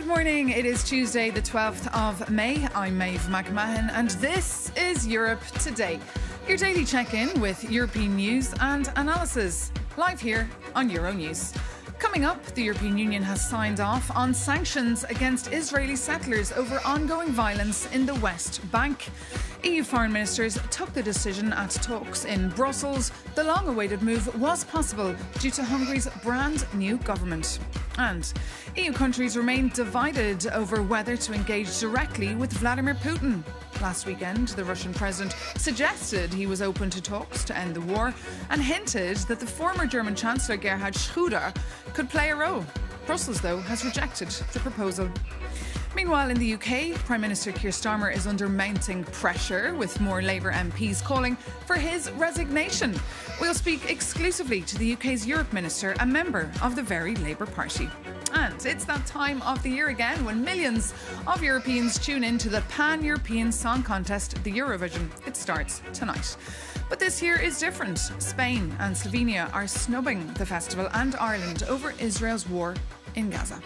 Good morning. It is Tuesday, the 12th of May. I'm Maeve McMahon, and this is Europe Today, your daily check-in with European news and analysis, live here on Euronews. Coming up, the European Union has signed off on sanctions against Israeli settlers over ongoing violence in the West Bank. EU foreign ministers took the decision at talks in Brussels. The long-awaited move was possible due to Hungary's brand new government. And EU countries remain divided over whether to engage directly with Vladimir Putin. Last weekend, the Russian president suggested he was open to talks to end the war and hinted that the former German Chancellor Gerhard Schröder could play a role. Brussels, though, has rejected the proposal. Meanwhile, in the UK, Prime Minister Keir Starmer is under mounting pressure, with more Labour MPs calling for his resignation. We'll speak exclusively to the UK's Europe Minister, a member of the very Labour Party. And it's that time of the year again when millions of Europeans tune in to the Pan-European Song Contest, the Eurovision. It starts tonight. But this year is different. Spain and Slovenia are snubbing the festival, and Ireland over Israel's war in Gaza.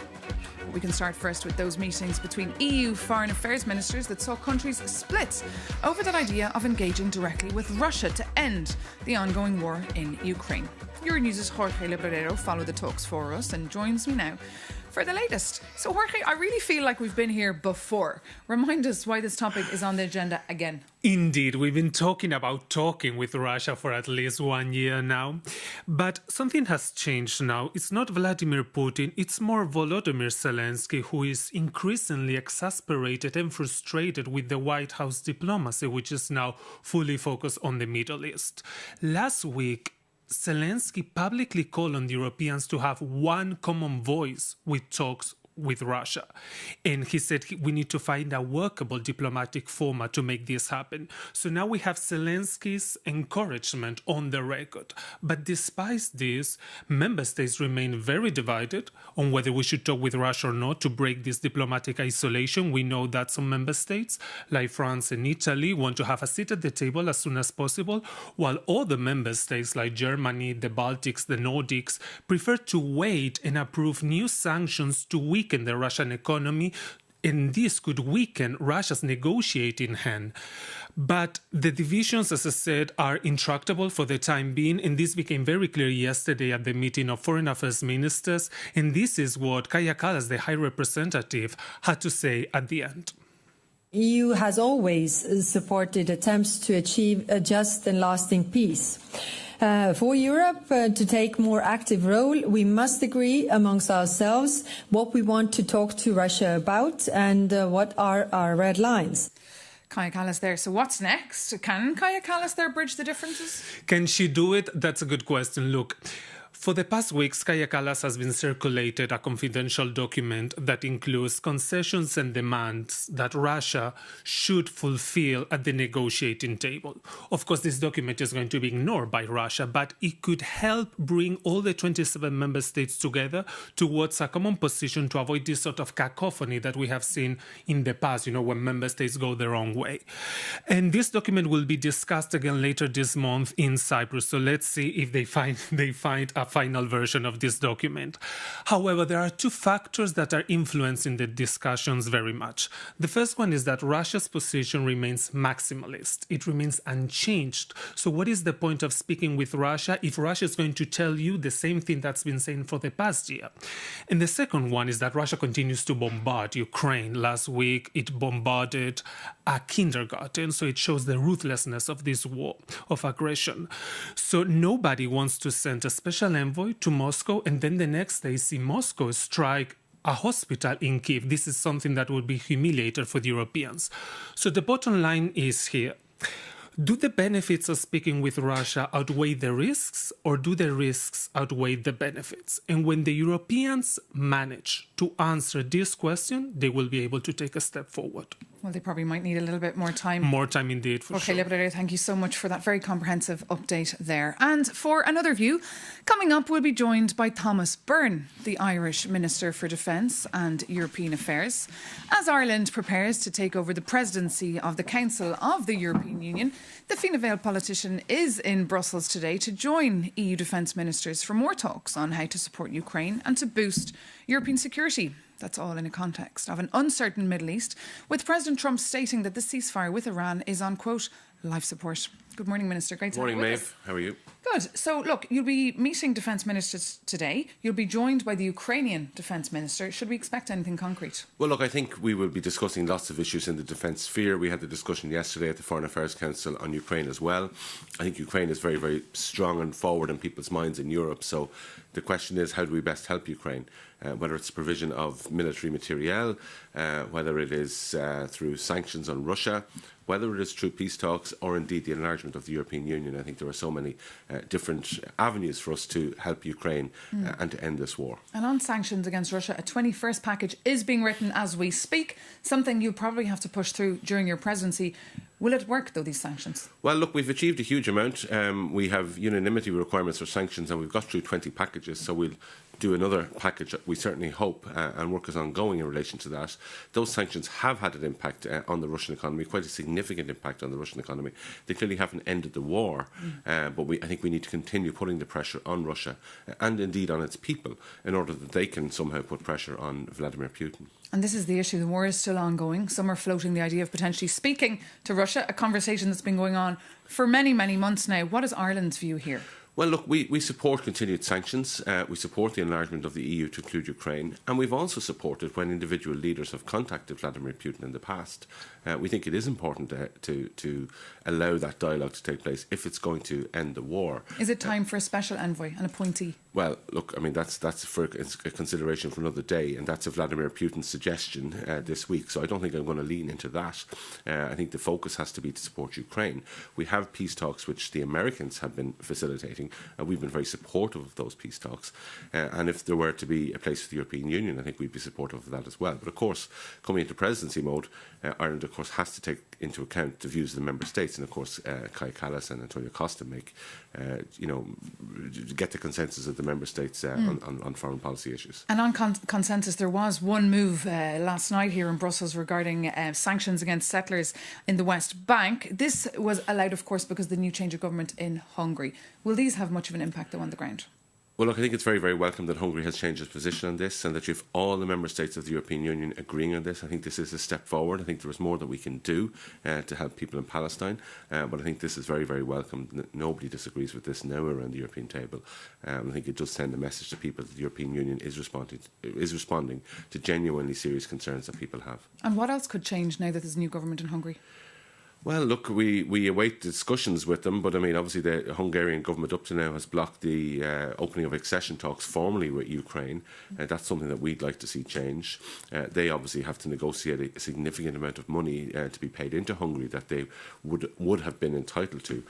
We can start first with those meetings between EU foreign affairs ministers that saw countries split over that idea of engaging directly with Russia to end the ongoing war in Ukraine. Euronews' Jorge Librero followed the talks for us and joins me now for the latest. So Jorge, I really feel like we've been here before. Remind us why this topic is on the agenda again. Indeed, we've been talking about talking with Russia for at least 1 year now. But something has changed now. It's not Vladimir Putin, it's more Volodymyr Zelensky, who is increasingly exasperated and frustrated with the White House diplomacy, which is now fully focused on the Middle East. Last week, Zelensky publicly called on the Europeans to have one common voice with talks with Russia. And he said we need to find a workable diplomatic format to make this happen. So now we have Zelensky's encouragement on the record. But despite this, member states remain very divided on whether we should talk with Russia or not to break this diplomatic isolation. We know that some member states, like France and Italy, want to have a seat at the table as soon as possible, while other member states like Germany, the Baltics, the Nordics, prefer to wait and approve new sanctions to weaken the Russian economy, and this could weaken Russia's negotiating hand. But the divisions, as I said, are intractable for the time being, and this became very clear yesterday at the meeting of foreign affairs ministers, and this is what Kaja Kallas, the High Representative, had to say at the end. EU has always supported attempts to achieve a just and lasting peace. For Europe to take more active role, we must agree amongst ourselves what we want to talk to Russia about and what are our red lines. Kaja Kallas there. So what's next? Can Kaja Kallas there bridge the differences? Can she do it? That's a good question. Look, for the past weeks, Kaja Kallas has been circulated a confidential document that includes concessions and demands that Russia should fulfill at the negotiating table. Of course, this document is going to be ignored by Russia, but it could help bring all the 27 member states together towards a common position to avoid this sort of cacophony that we have seen in the past, when member states go the wrong way. And this document will be discussed again later this month in Cyprus. So let's see if they find a final version of this document. However, there are two factors that are influencing the discussions very much. The first one is that Russia's position remains maximalist. It remains unchanged. So what is the point of speaking with Russia if Russia is going to tell you the same thing that's been saying for the past year? And the second one is that Russia continues to bombard Ukraine. Last week, it bombarded a kindergarten, so it shows the ruthlessness of this war of aggression. So nobody wants to send a special envoy to Moscow and then the next day see Moscow strike a hospital in Kyiv. This is something that would be humiliating for the Europeans. So the bottom line is here. Do the benefits of speaking with Russia outweigh the risks, or do the risks outweigh the benefits? And when the Europeans manage to answer this question, they will be able to take a step forward. Well, they probably might need a little bit more time. More time indeed, for sure. Okay, Librero, thank you so much for that very comprehensive update there. And for another view, coming up, we'll be joined by Thomas Byrne, the Irish Minister for Defence and European Affairs. As Ireland prepares to take over the presidency of the Council of the European Union, the Fianna Fáil politician is in Brussels today to join EU defence ministers for more talks on how to support Ukraine and to boost European security. That's all in a context of an uncertain Middle East, with President Trump stating that the ceasefire with Iran is on, quote, life support. Good morning, Minister. Great to have you with us. Morning, Maeve. How are you? Good. So, look, you'll be meeting defence ministers today. You'll be joined by the Ukrainian defence minister. Should we expect anything concrete? Well, look, I think we will be discussing lots of issues in the defence sphere. We had the discussion yesterday at the Foreign Affairs Council on Ukraine as well. I think Ukraine is very, very strong and forward in people's minds in Europe. So the question is, how do we best help Ukraine? Whether it's provision of military materiel, whether it is through sanctions on Russia, whether it is through peace talks or indeed the enlargement of the European Union. I think there are so many different avenues for us to help Ukraine and to end this war. And on sanctions against Russia, a 21st package is being written as we speak, something you'll probably have to push through during your presidency. Will it work, though, these sanctions? Well, look, we've achieved a huge amount. We have unanimity requirements for sanctions and we've got through 20 packages, so we'll do another package, we certainly hope, and work is ongoing in relation to that. Those sanctions have had an impact on the Russian economy, quite a significant impact on the Russian economy. They clearly haven't ended the war, but I think we need to continue putting the pressure on Russia and indeed on its people in order that they can somehow put pressure on Vladimir Putin. And this is the issue. The war is still ongoing. Some are floating the idea of potentially speaking to Russia, a conversation that's been going on for many, many months now. What is Ireland's view here? Well, look, we support continued sanctions. We support the enlargement of the EU to include Ukraine. And we've also supported when individual leaders have contacted Vladimir Putin in the past. We think it is important to allow that dialogue to take place if it's going to end the war. Is it time for a special envoy, an appointee? Well, look, I mean, that's for a consideration for another day, and that's a Vladimir Putin suggestion this week. So I don't think I'm going to lean into that. I think the focus has to be to support Ukraine. We have peace talks which the Americans have been facilitating, and we've been very supportive of those peace talks. And if there were to be a place for the European Union, I think we'd be supportive of that as well. But of course, coming into presidency mode, Ireland, of course, has to take into account the views of the member states. And of course, Kaja Kallas and Antonio Costa get the consensus of the member states on foreign policy issues. And on consensus, there was one move last night here in Brussels regarding sanctions against settlers in the West Bank. This was allowed, of course, because of the new change of government in Hungary. Will these have much of an impact, though, on the ground? Well, look, I think it's very, very welcome that Hungary has changed its position on this and that you have all the member states of the European Union agreeing on this. I think this is a step forward. I think there is more that we can do to help people in Palestine. But I think this is very, very welcome. Nobody disagrees with this now around the European table. I think it does send a message to people that the European Union is responding to genuinely serious concerns that people have. And what else could change now that there's a new government in Hungary? Well, look, we await discussions with them, but I mean, obviously the Hungarian government up to now has blocked the opening of accession talks formally with Ukraine. That's something that we'd like to see change. They obviously have to negotiate a significant amount of money to be paid into Hungary that they would have been entitled to,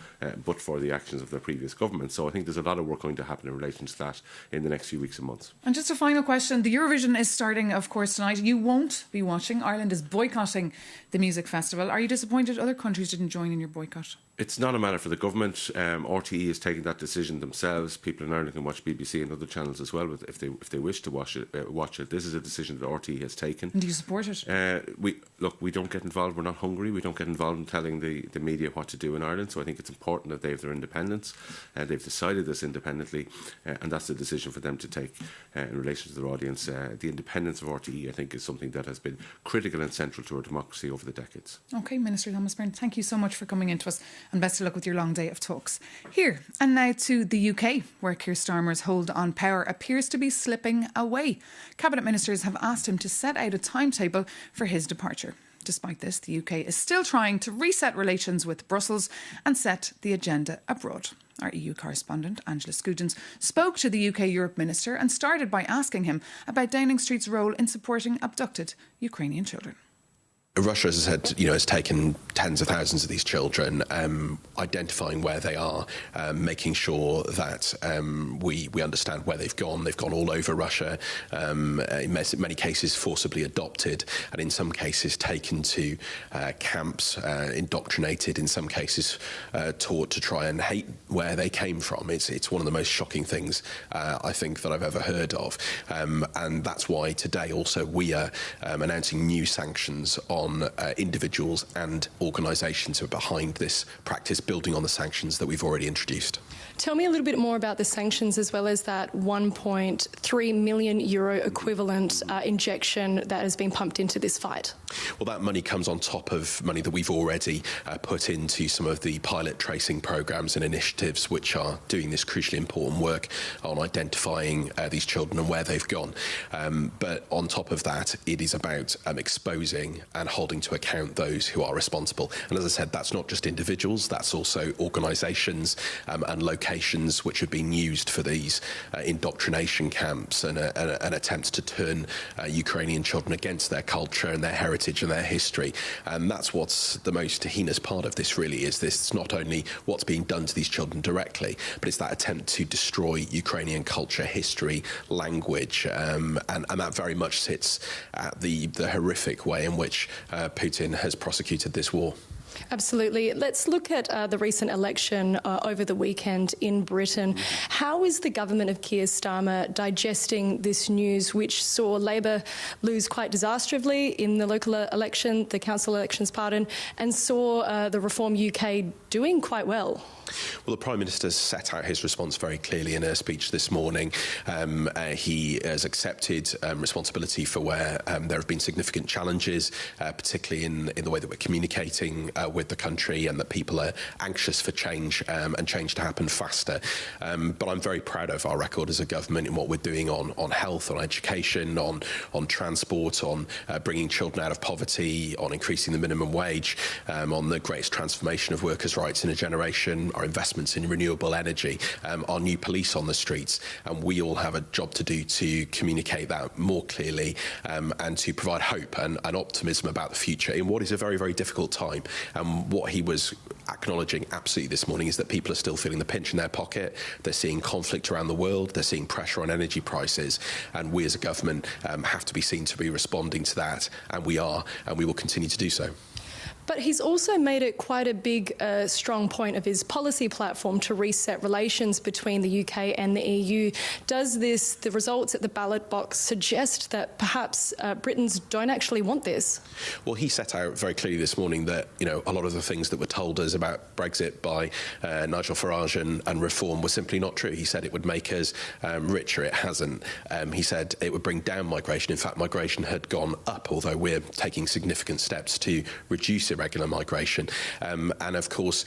but for the actions of their previous government. So I think there's a lot of work going to happen in relation to that in the next few weeks and months. And just a final question. The Eurovision is starting, of course, tonight. You won't be watching. Ireland is boycotting the music festival. Are you disappointed other countries didn't join in your boycott? It's not a matter for the government. RTE is taking that decision themselves. People in Ireland can watch BBC and other channels as well if they wish to watch it. This is a decision that RTE has taken. And do you support it? We don't get involved. We're not Hungary. We don't get involved in telling the media what to do in Ireland. So I think it's important that they have their independence. They've decided this independently, and that's the decision for them to take in relation to their audience. The independence of RTE, I think, is something that has been critical and central to our democracy over the decades. OK, Minister Thomas Byrne, thank you so much for coming in to us, and best of luck with your long day of talks. Here, and now to the UK, where Keir Starmer's hold on power appears to be slipping away. Cabinet ministers have asked him to set out a timetable for his departure. Despite this, the UK is still trying to reset relations with Brussels and set the agenda abroad. Our EU correspondent, Angela Scudens, spoke to the UK Europe Minister and started by asking him about Downing Street's role in supporting abducted Ukrainian children. Russia, as I said, has taken tens of thousands of these children, identifying where they are, making sure that we understand where they've gone. They've gone all over Russia, in many cases forcibly adopted, and in some cases taken to camps, indoctrinated, in some cases taught to try and hate where they came from. It's one of the most shocking things, I think, that I've ever heard of. And that's why today also we are announcing new sanctions on on individuals and organisations who are behind this practice, building on the sanctions that we've already introduced. Tell me a little bit more about the sanctions, as well as that €1.3 million equivalent injection that has been pumped into this fight. Well, that money comes on top of money that we've already put into some of the pilot tracing programmes and initiatives which are doing this crucially important work on identifying these children and where they've gone. But on top of that, it is about exposing and holding to account those who are responsible. And as I said, that's not just individuals, that's also organisations and locations which have been used for these indoctrination camps and attempts to turn Ukrainian children against their culture and their heritage and their history. And that's what's the most heinous part of this, really, is this not only what's being done to these children directly, but it's that attempt to destroy Ukrainian culture, history, language, and that very much sits at the horrific way in which Putin has prosecuted this war. Absolutely. Let's look at the recent election over the weekend in Britain. How is the government of Keir Starmer digesting this news, which saw Labor lose quite disastrously in the local election, the council elections, and saw the Reform UK doing quite well? Well, the Prime Minister set out his response very clearly in her speech this morning. He has accepted responsibility for where there have been significant challenges, particularly in the way that we're communicating with the country, and that people are anxious for change and change to happen faster. But I'm very proud of our record as a government in what we're doing on health, on education, on transport, on bringing children out of poverty, on increasing the minimum wage, on the greatest transformation of workers' rights in a generation, our investments in renewable energy, our new police on the streets, and we all have a job to do to communicate that more clearly and to provide hope and optimism about the future in what is a very, very difficult time. And what he was acknowledging absolutely this morning is that people are still feeling the pinch in their pocket. They're seeing conflict around the world. They're seeing pressure on energy prices. And we as a government have to be seen to be responding to that. And we are, and we will continue to do so. But he's also made it quite a big, strong point of his policy platform to reset relations between the UK and the EU. Does the results at the ballot box suggest that perhaps Britons don't actually want this? Well, he set out very clearly this morning that, a lot of the things that were told us about Brexit by Nigel Farage and Reform were simply not true. He said it would make us richer. It hasn't. He said it would bring down migration. In fact, migration had gone up, although we're taking significant steps to reduce irregular migration. And of course,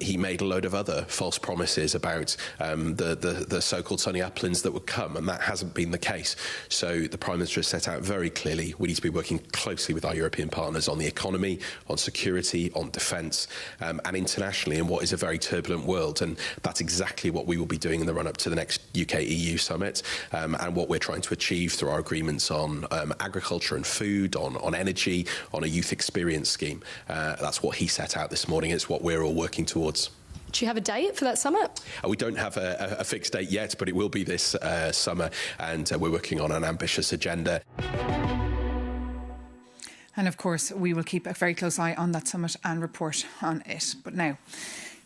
he made a load of other false promises about the so-called sunny uplands that would come, and that hasn't been the case. So the Prime Minister has set out very clearly we need to be working closely with our European partners on the economy, on security, on defence, and internationally in what is a very turbulent world. And that's exactly what we will be doing in the run-up to the next UK-EU summit, and what we're trying to achieve through our agreements on agriculture and food, on energy, on a youth experience scheme. That's what he set out this morning. It's what we're all working towards. Do you have a date for that summit? We don't have a fixed date yet, but it will be this summer, and we're working on an ambitious agenda. And of course, we will keep a very close eye on that summit and report on it. But now,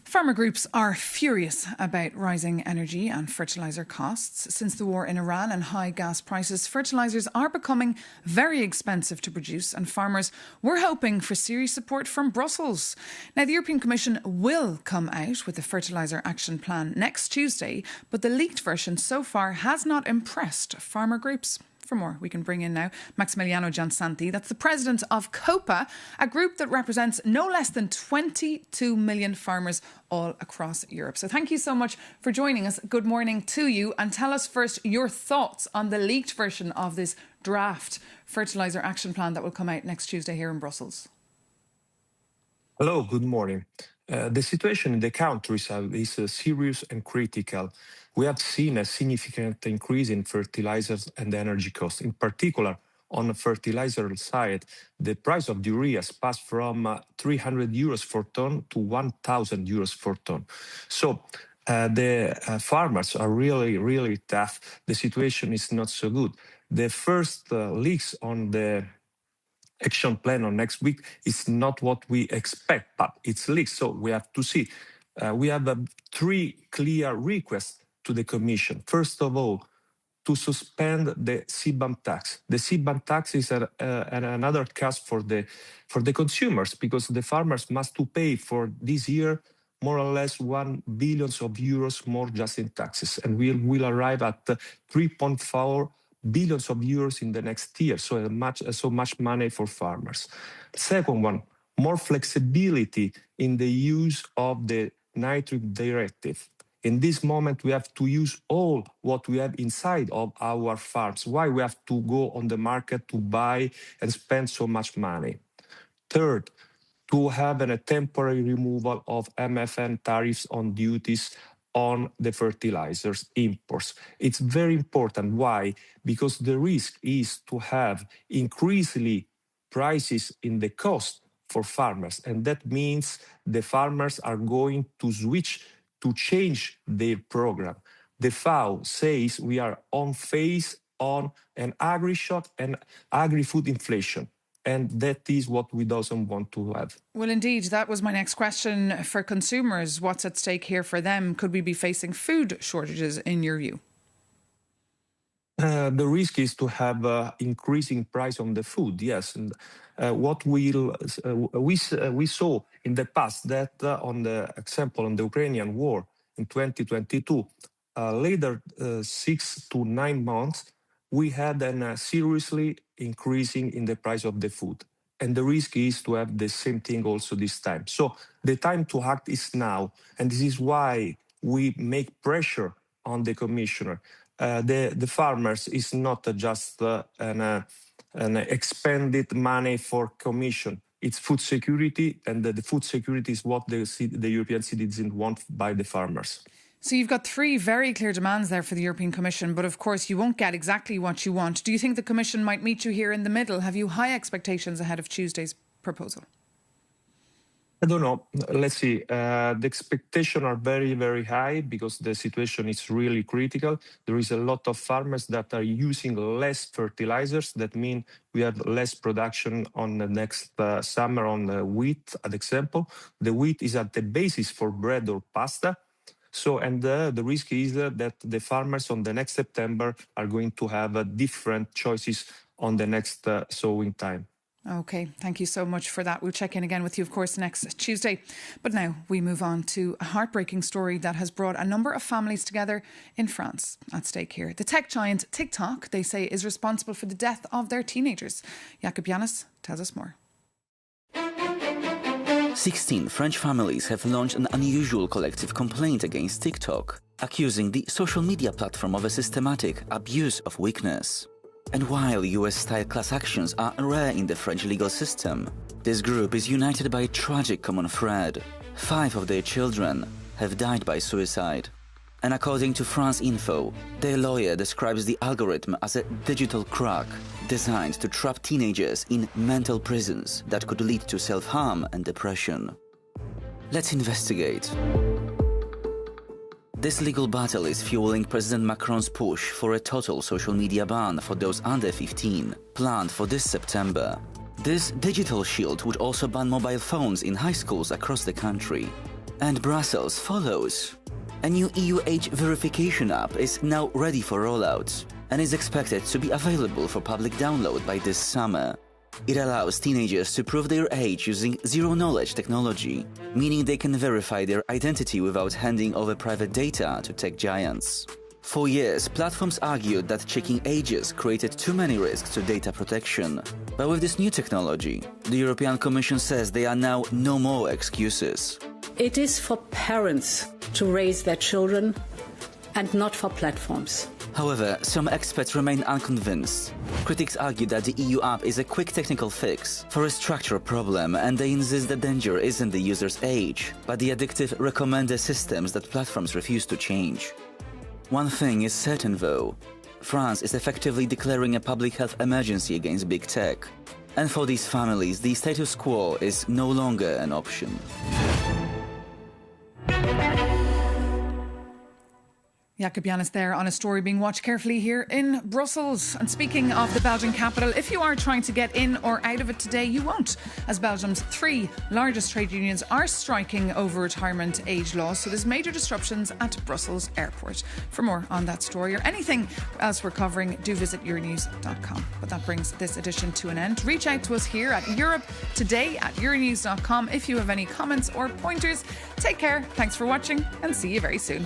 farmer groups are furious about rising energy and fertiliser costs. Since the war in Iran and high gas prices, fertilisers are becoming very expensive to produce, and farmers were hoping for serious support from Brussels. Now, the European Commission will come out with a fertiliser action plan next Tuesday, but the leaked version so far has not impressed farmer groups. For more, we can bring in now Maximiliano Giansanti. That's the president of COPA, a group that represents no less than 22 million farmers all across Europe. So thank you so much for joining us. Good morning to you. And tell us first your thoughts on the leaked version of this draft fertiliser action plan that will come out next Tuesday here in Brussels. Hello, good morning. The situation in the countries is serious and critical. We have seen a significant increase in fertilizers and energy costs. In particular, on the fertilizer side, the price of urea has passed from 300 euros per ton to 1,000 euros per ton. So the farmers are really, really tough. The situation is not so good. The first leaks on the action plan on next week is not what we expect, but it's leaked, so we have to see. We have 3 clear requests to the Commission. First of all, to suspend the CBAM tax. The CBAM tax is another cost for the consumers, because the farmers must to pay for this year more or less 1 billion euros more just in taxes, and we will arrive at 3.4 billion euros in the next year. So much money for farmers. Second one, more flexibility in the use of the nitrate directive. In this moment, we have to use all what we have inside of our farms. Why we have to go on the market to buy and spend so much money? Third, to have a temporary removal of MFN tariffs on duties on the fertilizers imports. It's very important. Why? Because the risk is to have increasingly prices in the cost for farmers, and that means the farmers are going to switch to change their program. The FAO says we are on phase on an agri-shock and agri-food inflation. And that is what we don't want to have. Well, indeed, that was my next question for consumers. What's at stake here for them? Could we be facing food shortages in your view? The risk is to have increasing price on the food, yes. And what we saw in the past that on the example on the Ukrainian war in 2022, later 6 to 9 months, we had a seriously increasing in the price of the food. And the risk is to have the same thing also this time. So the time to act is now. And this is why we make pressure on the commissioner. The farmers is not just an expended money for commission. It's food security, and the food security is what the European citizens want by the farmers. So you've got 3 very clear demands there for the European Commission, but of course you won't get exactly what you want. Do you think the Commission might meet you here in the middle? Have you high expectations ahead of Tuesday's proposal? I don't know. Let's see. The expectations are very, very high because the situation is really critical. There is a lot of farmers that are using less fertilizers. That means we have less production on the next summer on wheat, as example. The wheat is at the basis for bread or pasta. So, and the risk is that the farmers on the next September are going to have different choices on the next sowing time. OK, thank you so much for that. We'll check in again with you, of course, next Tuesday. But now we move on to a heartbreaking story that has brought a number of families together in France. At stake here, the tech giant TikTok, they say, is responsible for the death of their teenagers. Jakob Janis tells us more. 16 French families have launched an unusual collective complaint against TikTok, accusing the social media platform of a systematic abuse of weakness. And while US-style class actions are rare in the French legal system, this group is united by a tragic common thread. 5 of their children have died by suicide. And according to France Info, their lawyer describes the algorithm as a digital crack designed to trap teenagers in mental prisons that could lead to self-harm and depression. Let's investigate. This legal battle is fueling President Macron's push for a total social media ban for those under 15, planned for this September. This digital shield would also ban mobile phones in high schools across the country. And Brussels follows. A new EU age verification app is now ready for rollout and is expected to be available for public download by this summer. It allows teenagers to prove their age using zero-knowledge technology, meaning they can verify their identity without handing over private data to tech giants. For years, platforms argued that checking ages created too many risks to data protection. But with this new technology, the European Commission says there are now no more excuses. It is for parents to raise their children and not for platforms. However, some experts remain unconvinced. Critics argue that the EU app is a quick technical fix for a structural problem, and they insist the danger isn't the user's age, but the addictive recommender systems that platforms refuse to change. One thing is certain though, France is effectively declaring a public health emergency against big tech. And for these families, the status quo is no longer an option. Jacob Jannis there on a story being watched carefully here in Brussels. And speaking of the Belgian capital, if you are trying to get in or out of it today, you won't, as Belgium's 3 largest trade unions are striking over retirement age laws. So there's major disruptions at Brussels Airport. For more on that story or anything else we're covering, do visit Euronews.com. But that brings this edition to an end. Reach out to us here at Europe Today at Euronews.com if you have any comments or pointers. Take care, thanks for watching, and see you very soon.